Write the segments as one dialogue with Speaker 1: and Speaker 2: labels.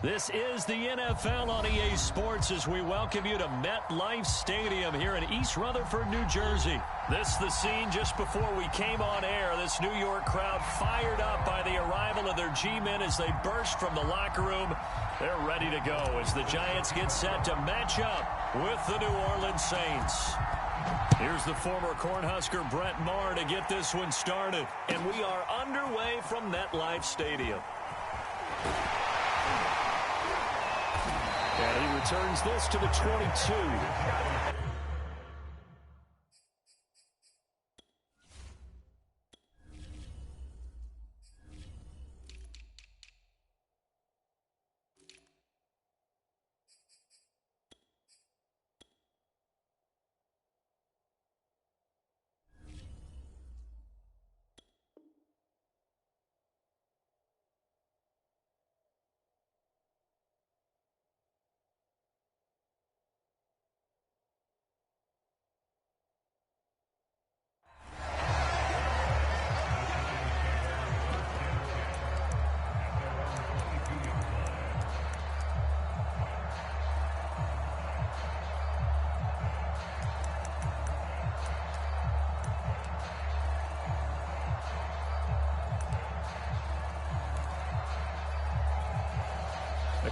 Speaker 1: This is the NFL on EA Sports as we welcome you to MetLife Stadium here in East Rutherford, New Jersey. This is the scene just before we came on air. This New York crowd fired up by the arrival of their G-men as they burst from the locker room. They're ready to go as the Giants get set to match up with the New Orleans Saints. Here's the former Cornhusker Brett Maher to get this one started. And we are underway from MetLife Stadium. And he returns this to the 22.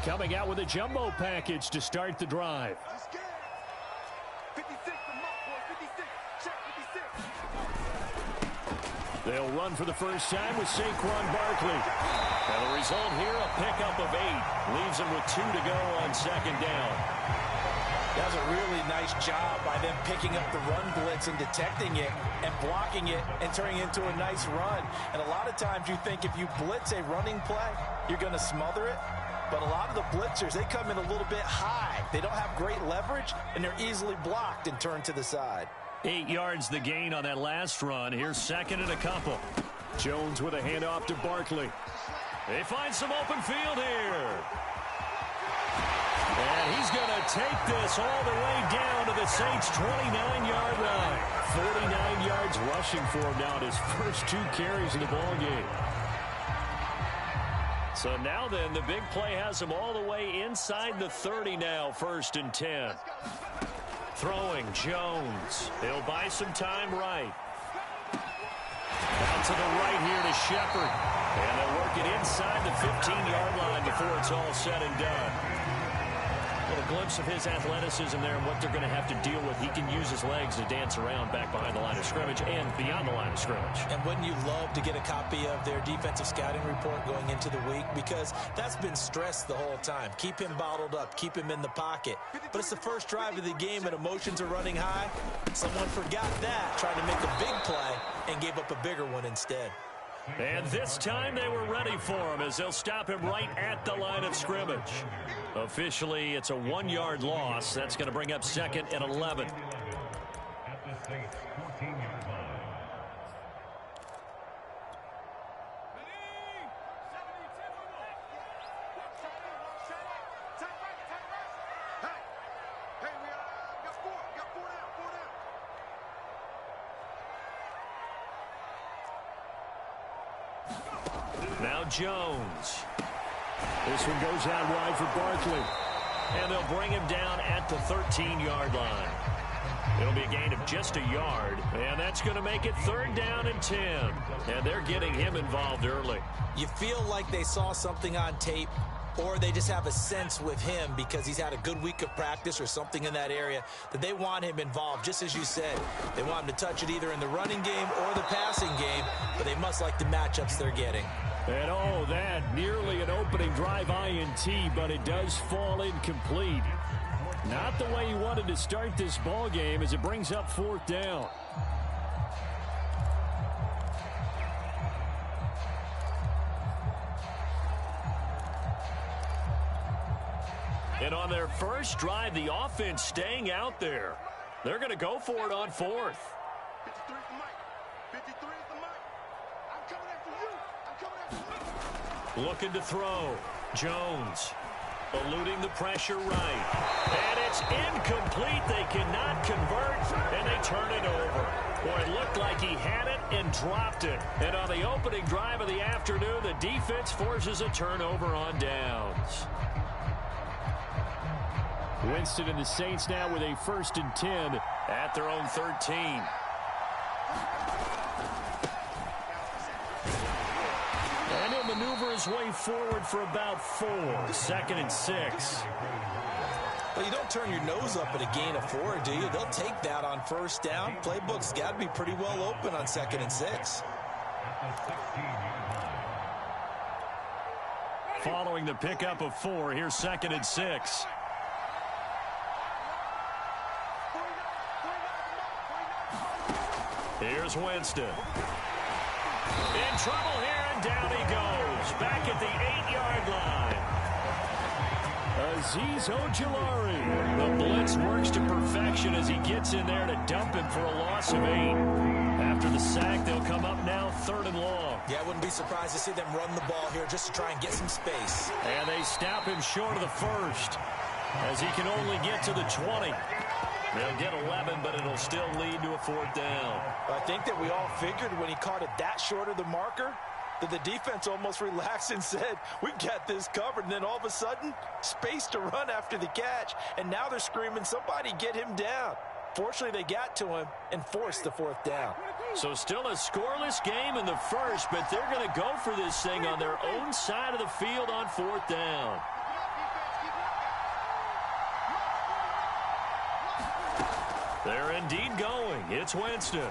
Speaker 1: Coming out with a jumbo package to start the drive. They'll run for the first time with Saquon Barkley. And the result here, a pickup of 8. Leaves them with 2 to go on second down.
Speaker 2: That was a really nice job by them picking up the run blitz and detecting it and blocking it and turning it into a nice run. And a lot of times you think if you blitz a running play, you're going to smother it. But a lot of the blitzers, they come in a little bit high. They don't have great leverage, and they're easily blocked and turned to the side.
Speaker 1: 8 yards the gain on that last run. Here's second and a couple. Jones with a handoff to Barkley. They find some open field here. And he's going to take this all the way down to the Saints' 29-yard line. 49 yards rushing for him now in his first 2 carries of the ballgame. So now then, the big play has him all the way inside the 30 now, 1st and 10. Throwing Jones. He'll buy some time right. Out to the right here to Shepard. And they'll work it inside the 15-yard line before it's all said and done. A little glimpse of his athleticism there and what they're going to have to deal with. He can use his legs to dance around back behind the line of scrimmage and beyond the line of scrimmage.
Speaker 2: And wouldn't you love to get a copy of their defensive scouting report going into the week? Because that's been stressed the whole time. Keep him bottled up. Keep him in the pocket. But it's the first drive of the game and emotions are running high. Someone forgot that, tried to make a big play and gave up a bigger one instead.
Speaker 1: And this time they were ready for him as they'll stop him right at the line of scrimmage. Officially, it's a 1-yard loss. That's going to bring up 2nd and 11. Now Jones. This one goes out wide for Barkley. And they'll bring him down at the 13-yard line. It'll be a gain of just a yard. And that's going to make it 3rd down and 10. And they're getting him involved early.
Speaker 2: You feel like they saw something on tape, or they just have a sense with him because he's had a good week of practice or something in that area that they want him involved. Just as you said, they want him to touch it either in the running game or the passing game, but they must like the matchups they're getting.
Speaker 1: And oh, that nearly an opening drive INT, but it does fall incomplete. Not the way he wanted to start this ball game as it brings up 4th down. And on their first drive, the offense staying out there. They're going to go for it on 4th. Looking to throw. Jones eluding the pressure right. And it's incomplete. They cannot convert, and they turn it over. Boy, it looked like he had it and dropped it. And on the opening drive of the afternoon, the defense forces a turnover on downs. Winston and the Saints now with a 1st and 10 at their own 13. And he'll maneuver his way forward for about 4. 2nd and 6.
Speaker 2: Well, you don't turn your nose up at a gain of 4, do you? They'll take that on 1st down. Playbook's got to be pretty well open on 2nd and 6.
Speaker 1: Following the pickup of 4, here's 2nd and 6. Here's Winston. In trouble here, and down he goes. Back at the 8-yard line. Azeez Ojulari. The blitz works to perfection as he gets in there to dump him for a loss of 8. After the sack, they'll come up now 3rd and long.
Speaker 2: Yeah, I wouldn't be surprised to see them run the ball here just to try and get some space.
Speaker 1: And they stop him short of the 1st as he can only get to the 20. They'll get 11, but it'll still lead to a 4th down.
Speaker 2: I think that we all figured when he caught it that short of the marker that the defense almost relaxed and said, we've got this covered. And then all of a sudden, space to run after the catch. And now they're screaming, somebody get him down. Fortunately, they got to him and forced the 4th down.
Speaker 1: So still a scoreless game in the 1st, but they're going to go for this thing on their own side of the field on 4th down. They're indeed going. It's Winston.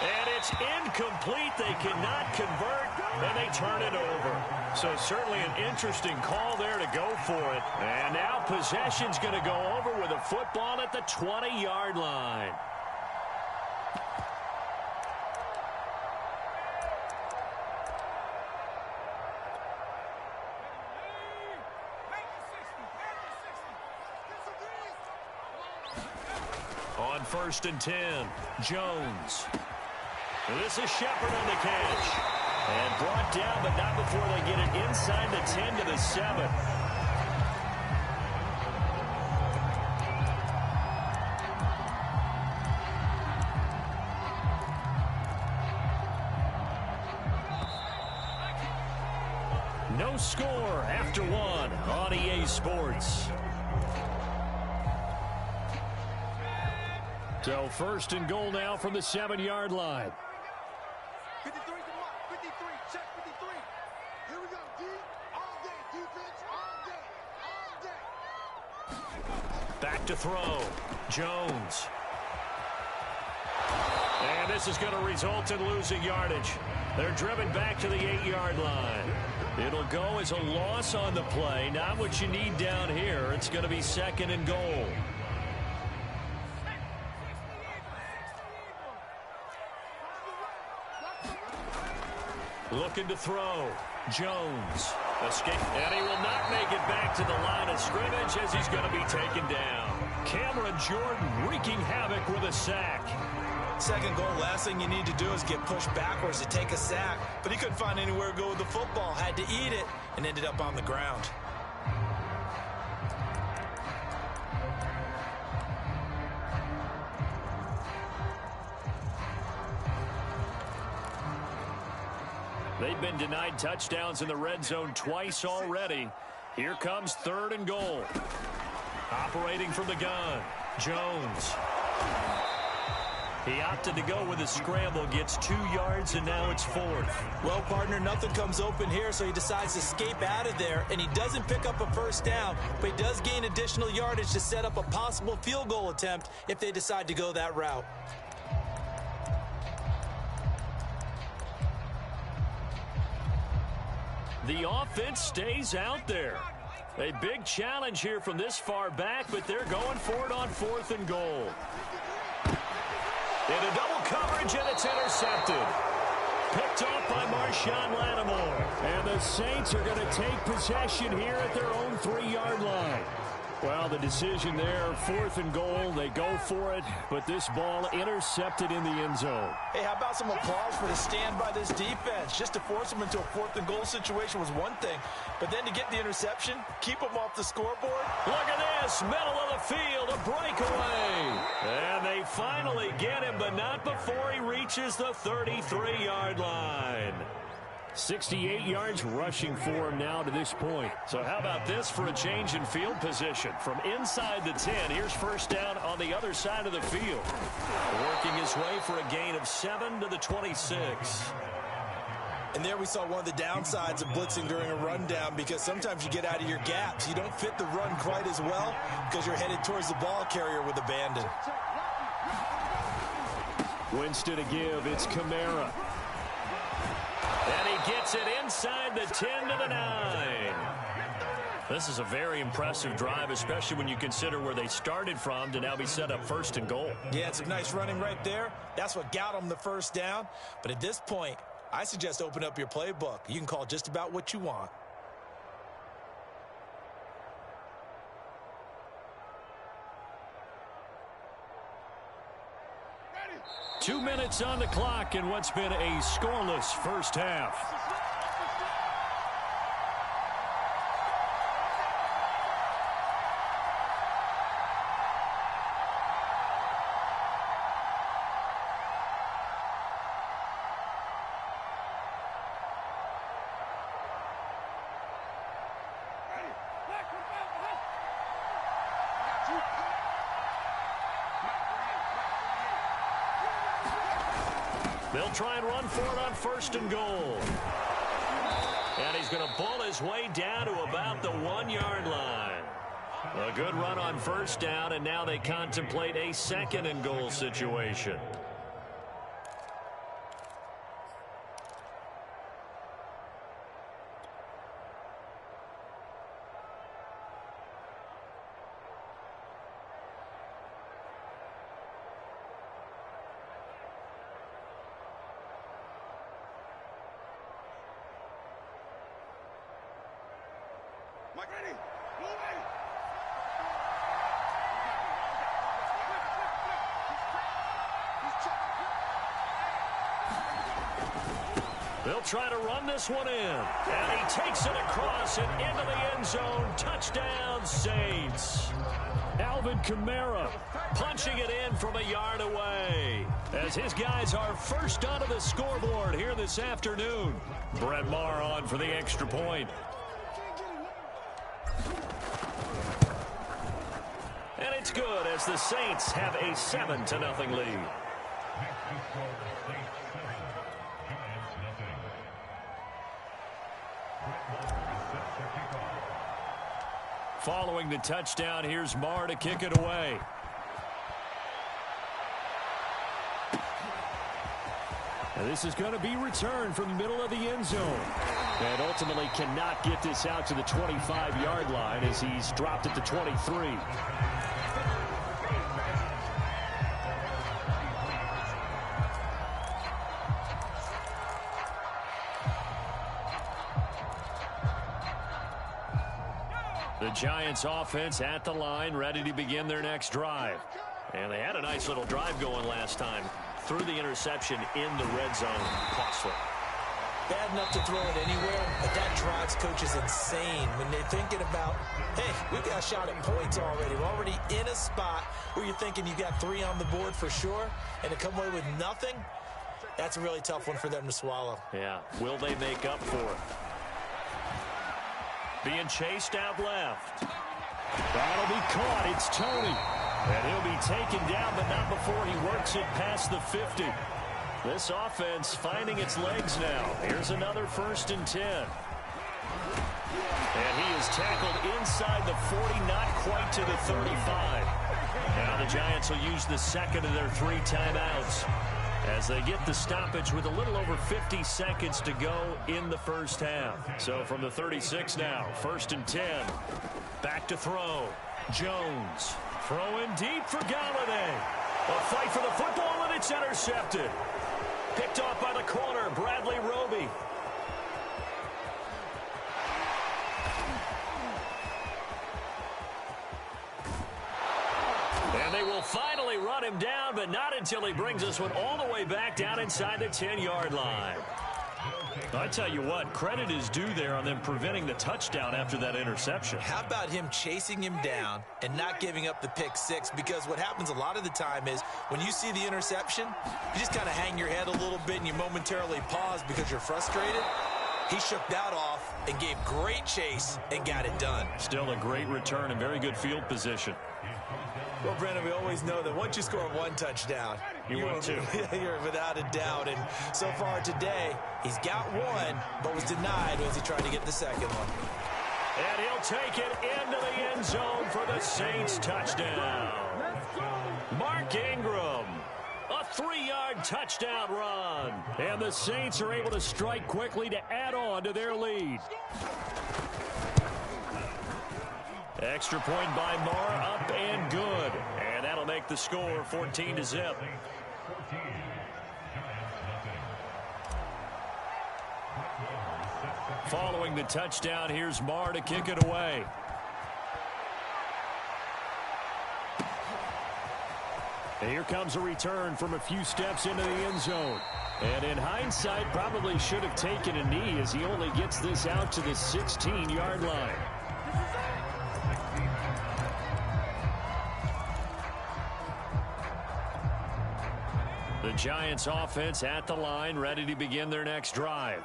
Speaker 1: And it's incomplete. They cannot convert, and they turn it over. So certainly an interesting call there to go for it. And now possession's going to go over with a football at the 20-yard line. On 1st and 10, Jones. This is Shepard on the catch. And brought down, but not before they get it inside the 10 to the 7. No score after 1 on EA Sports. So 1st and goal now from the 7-yard line.
Speaker 3: 53, come on. 53, check 53. Here we go, D. All day, defense, all day, all day.
Speaker 1: Back to throw. Jones. And this is going to result in losing yardage. They're driven back to the 8-yard line. It'll go as a loss on the play. Not what you need down here. It's going to be 2nd and goal. Looking to throw. Jones. Escape. And he will not make it back to the line of scrimmage as he's going to be taken down. Cameron Jordan wreaking havoc with a sack.
Speaker 2: 2nd goal, last thing you need to do is get pushed backwards to take a sack. But he couldn't find anywhere to go with the football. Had to eat it and ended up on the ground.
Speaker 1: They've been denied touchdowns in the red zone twice already. Here comes 3rd and goal. Operating from the gun, Jones. He opted to go with a scramble, gets 2 yards, and now it's 4th.
Speaker 2: Well, partner, nothing comes open here, so he decides to escape out of there, and he doesn't pick up a 1st down, but he does gain additional yardage to set up a possible field goal attempt if they decide to go that route.
Speaker 1: The offense stays out there. A big challenge here from this far back, but they're going for it on 4th and goal. Into double coverage, and it's intercepted. Picked off by Marshawn Lattimore. And the Saints are going to take possession here at their own 3-yard line. Well, the decision there, 4th and goal, they go for it, but this ball intercepted in the end zone.
Speaker 2: Hey, how about some applause for the stand by this defense? Just to force them into a 4th and goal situation was one thing, but then to get the interception, keep them off the scoreboard.
Speaker 1: Look at this, middle of the field, a breakaway. And they finally get him, but not before he reaches the 33-yard line. 68 yards rushing for him now to this point. So how about this for a change in field position? From inside the 10, here's first down on the other side of the field. Working his way for a gain of 7 to the 26.
Speaker 2: And there we saw one of the downsides of blitzing during a rundown, because sometimes you get out of your gaps. You don't fit the run quite as well because you're headed towards the ball carrier with abandon.
Speaker 1: Winston to give. It's Kamara. And he gets it inside the 10 to the 9. This is a very impressive drive, especially when you consider where they started from to now be set up first and goal.
Speaker 2: Yeah, it's a nice running right there. That's what got them the first down. But at this point, I suggest open up your playbook. You can call just about what you want.
Speaker 3: Ready.
Speaker 1: 2 minutes on the clock in what's been a scoreless first half. They'll try and run for it on first and goal. And he's going to bull his way down to about the 1-yard line. A good run on first down, and now they contemplate a second and goal situation.
Speaker 3: Mike, ready. Move it.
Speaker 1: They'll try to run this one in. And he takes it across and into the end zone. Touchdown, Saints. Alvin Kamara punching it in from a yard away, as his guys are first onto the scoreboard here this afternoon. Brett Maher on for the extra point. And it's good as the Saints have a 7-0 lead. Following the touchdown, here's Maher to kick it away. And this is going to be returned from the middle of the end zone. And ultimately cannot get this out to the 25-yard line as he's dropped at the 23. The Giants offense at the line, ready to begin their next drive. And they had a nice little drive going last time. Threw the interception in the red zone. Costly.
Speaker 2: Bad enough to throw it anywhere, but that drives coaches insane when they're thinking about, hey, we've got a shot at points already. We're already in a spot where you're thinking you got 3 on the board for sure, and to come away with nothing, that's a really tough one for them to swallow.
Speaker 1: Yeah. Will they make up for it? Being chased out left. That'll be caught. It's Tony. And he'll be taken down, but not before he works it past the 50. This offense finding its legs now. Here's another 1st and 10. And he is tackled inside the 40, not quite to the 35. Now the Giants will use the second of their 3 timeouts as they get the stoppage with a little over 50 seconds to go in the first half. So from the 36 now, 1st and 10. Back to throw. Jones throwing deep for Galladay. A fight for the football, and it's intercepted. Picked off by the corner, Bradley Roby. And they will finally run him down, but not until he brings this one all the way back down inside the 10-yard line. I tell you what, credit is due there on them preventing the touchdown after that interception.
Speaker 2: How about him chasing him down and not giving up the pick 6? Because what happens a lot of the time is when you see the interception, you just kind of hang your head a little bit and you momentarily pause because you're frustrated. He shook that off and gave great chase and got it done.
Speaker 1: Still a great return and very good field position.
Speaker 2: Well, Brendan, we always know that once you score one touchdown,
Speaker 1: you win two.
Speaker 2: You're without a doubt. And so far today, he's got one, but was denied as he tried to get the second one.
Speaker 1: And he'll take it into the end zone for the Saints touchdown. Mark Ingram, a 3-yard touchdown run. And the Saints are able to strike quickly to add on to their lead. Extra point by Marr, up and good. And that'll make the score 14-0. Following the touchdown, here's Marr to kick it away. And here comes a return from a few steps into the end zone. And in hindsight, probably should have taken a knee as he only gets this out to the 16-yard line. The Giants offense at the line, ready to begin their next drive.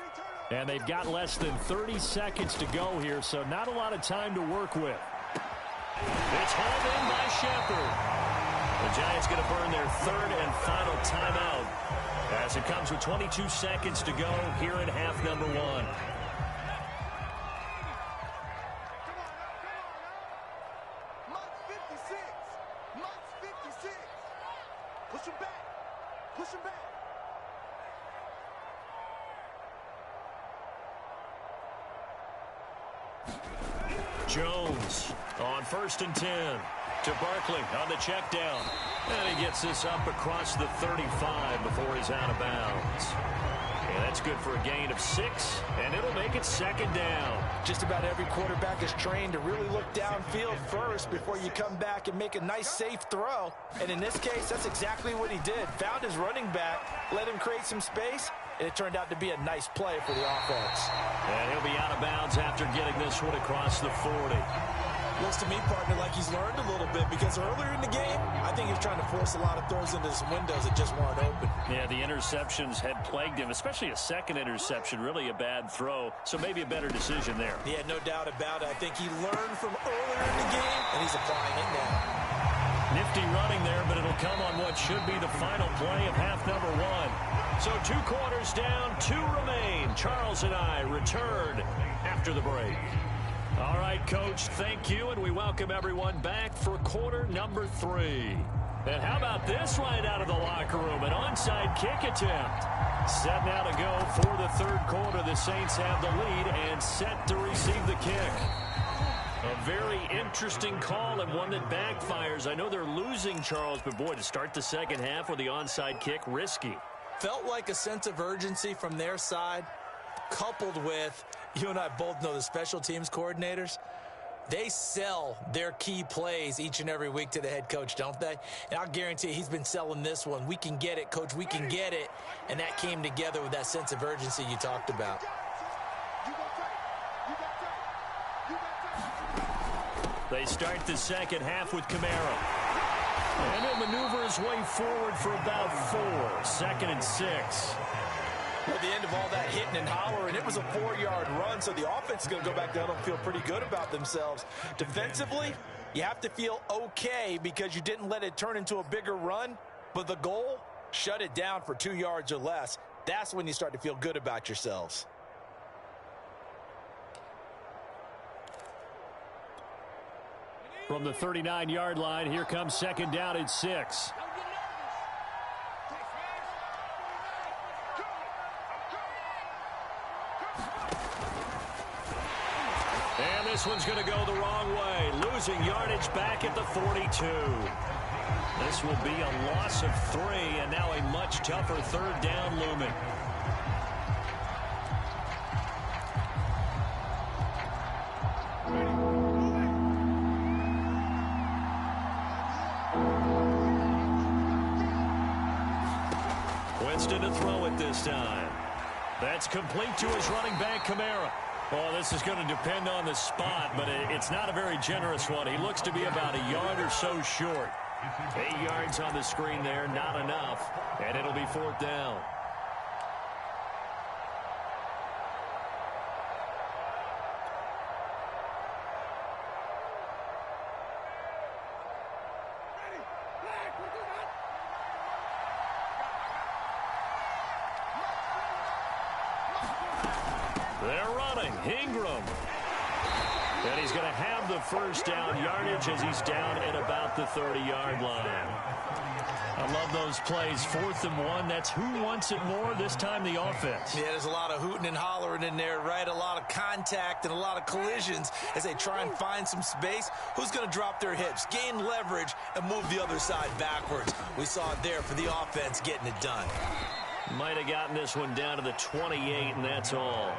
Speaker 1: And they've got less than 30 seconds to go here, so not a lot of time to work with. It's hauled in by Shepard. The Giants going to burn their third and final timeout as it comes with 22 seconds to go here in half number one.
Speaker 3: Mike's 56. Mike's 56. Push him back. Push him back.
Speaker 1: Jones on 1st and 10 to Barkley on the check down. And he gets this up across the 35 before he's out of bounds. And that's good for a gain of 6, and it'll make it 2nd down.
Speaker 2: Just about every quarterback is trained to really look downfield first before you come back and make a nice, safe throw. And in this case, that's exactly what he did. Found his running back, let him create some space, and it turned out to be a nice play for the offense.
Speaker 1: And he'll be out of bounds after getting this one across the 40.
Speaker 2: Looks to me, partner, like he's learned a little bit because earlier in the game, I think he was trying to force a lot of throws into some windows that just weren't open.
Speaker 1: Yeah, the interceptions had plagued him, especially a second interception, really a bad throw. So maybe a better decision there.
Speaker 2: Yeah, no doubt about it. I think he learned from earlier in the game, and he's applying it now.
Speaker 1: Nifty running there, but it'll come on what should be the final play of half number one. So 2 quarters down, 2 remain. Charles and I return after the break. All right, Coach, thank you, and we welcome everyone back for quarter number 3. And how about this right out of the locker room, an onside kick attempt. Set now to go for the 3rd quarter. The Saints have the lead and set to receive the kick. A very interesting call and one that backfires. I know they're losing, Charles, but boy, to start the second half with the onside kick, risky.
Speaker 2: Felt like a sense of urgency from their side, coupled with, you and I both know the special teams coordinators, they sell their key plays each and every week to the head coach, don't they? And I'll guarantee he's been selling this one. We can get it, Coach, we can get it. And that came together with that sense of urgency you talked about.
Speaker 1: They start the second half with Kamara. And he'll maneuver his way forward for about 4. 2nd and 6.
Speaker 2: At the end of all that hitting and hollering, it was a 4-yard run, so the offense is going to go back down and feel pretty good about themselves. Defensively, you have to feel okay because you didn't let it turn into a bigger run, but the goal, shut it down for 2 yards or less. That's when you start to feel good about yourselves.
Speaker 1: From the 39-yard line, here comes 2nd down and 6. And this one's going to go the wrong way. Losing yardage back at the 42. This will be a loss of 3, and now a much tougher 3rd down looming. Winston to throw it this time. That's complete to his running back, Kamara. Well, this is going to depend on the spot, but it's not a very generous one. He looks to be about a yard or so short. 8 yards on the screen there, not enough, and it'll be 4th down. They're running. Ingram. And he's going to have the first down yardage as he's down at about the 30-yard line. I love those plays. 4th and 1. That's who wants it more, this time the offense.
Speaker 2: Yeah, there's a lot of hooting and hollering in there, right? A lot of contact and a lot of collisions as they try and find some space. Who's going to drop their hips, gain leverage, and move the other side backwards? We saw it there for the offense getting it done.
Speaker 1: Might have gotten this one down to the 28, and that's all.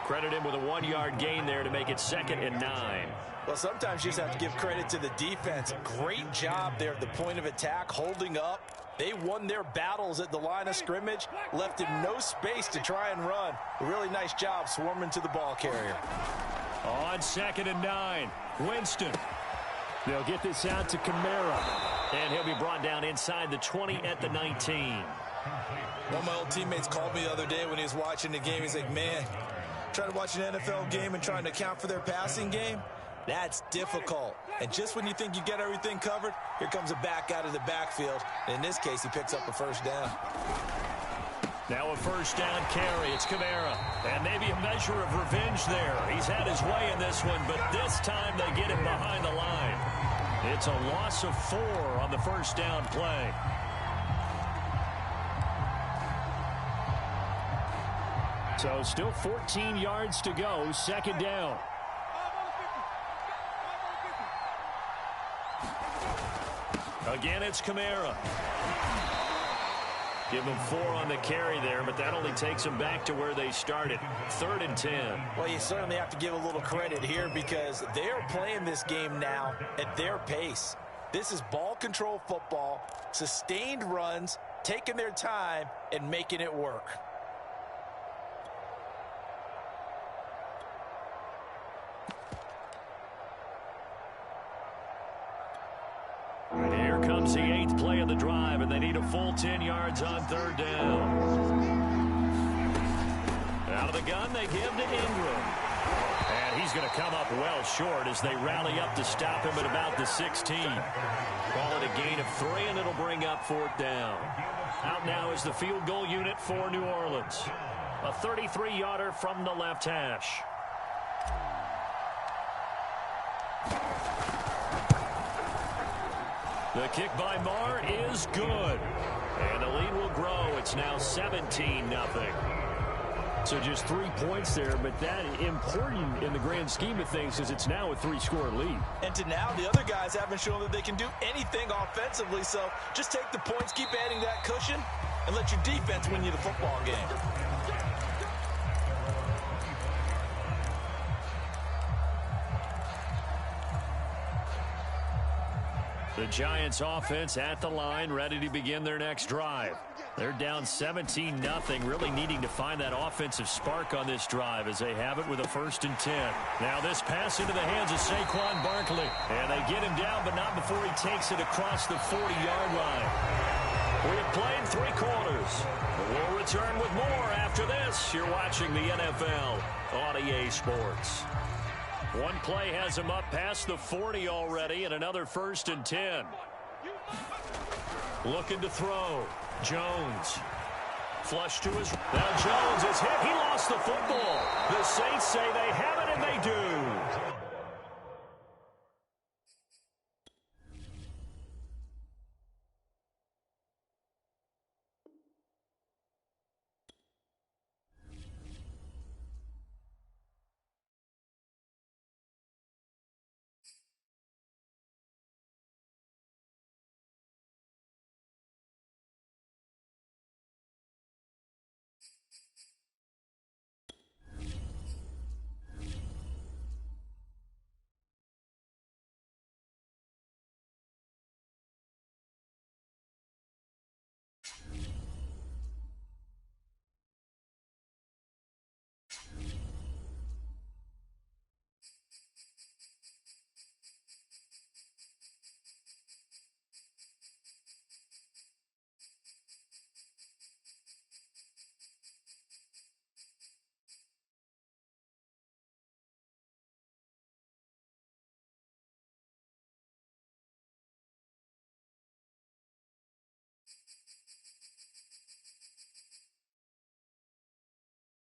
Speaker 1: Credit him with a 1-yard gain there to make it 2nd and 9.
Speaker 2: Well, sometimes you just have to give credit to the defense. Great job there at the point of attack, holding up. They won their battles at the line of scrimmage, left him no space to try and run. A really nice job swarming to the ball carrier.
Speaker 1: On 2nd and 9, Winston. They'll get this out to Kamara. And he'll be brought down inside the 20 at the 19.
Speaker 2: One of my old teammates called me the other day when he was watching the game. He's like, man, trying to watch an NFL game and trying to account for their passing game, that's difficult. And just when you think you get everything covered, here comes a back out of the backfield. And in this case, he picks up a first down.
Speaker 1: Now a first down carry. It's Kamara. And maybe a measure of revenge there. He's had his way in this one, but this time they get him behind the line. It's a loss of 4 on the first down play. So still 14 yards to go, 2nd down. Again, it's Kamara. Give them 4 on the carry there, but that only takes them back to where they started. 3rd and 10.
Speaker 2: Well, you certainly have to give a little credit here because they are playing this game now at their pace. This is ball control football, sustained runs, taking their time, and making it work.
Speaker 1: Here comes the 8th play of the drive, and they need a full 10 yards on 3rd down. Out of the gun, they give to Ingram. And he's going to come up well short as they rally up to stop him at about the 16. Call it a gain of 3, and it'll bring up 4th down. Out now is the field goal unit for New Orleans. A 33-yarder from the left hash. The kick by Marr is good. And the lead will grow. It's now 17-0. So just 3 points there, but that important in the grand scheme of things because it's now a 3-score lead.
Speaker 2: And to now, the other guys haven't shown that they can do anything offensively, so just take the points, keep adding that cushion, and let your defense win you the football game.
Speaker 1: The Giants offense at the line, ready to begin their next drive. They're down 17-0, really needing to find that offensive spark on this drive as they have it with a 1st and 10. Now this pass into the hands of Saquon Barkley. And they get him down, but not before he takes it across the 40-yard line. We have played 3 quarters. We'll return with more after this. You're watching the NFL on EA Sports. One play has him up past the 40 already, and another 1st and 10. Looking to throw. Jones. Flush to his... Now Jones is hit. He lost the football. The Saints say they have it, and they do.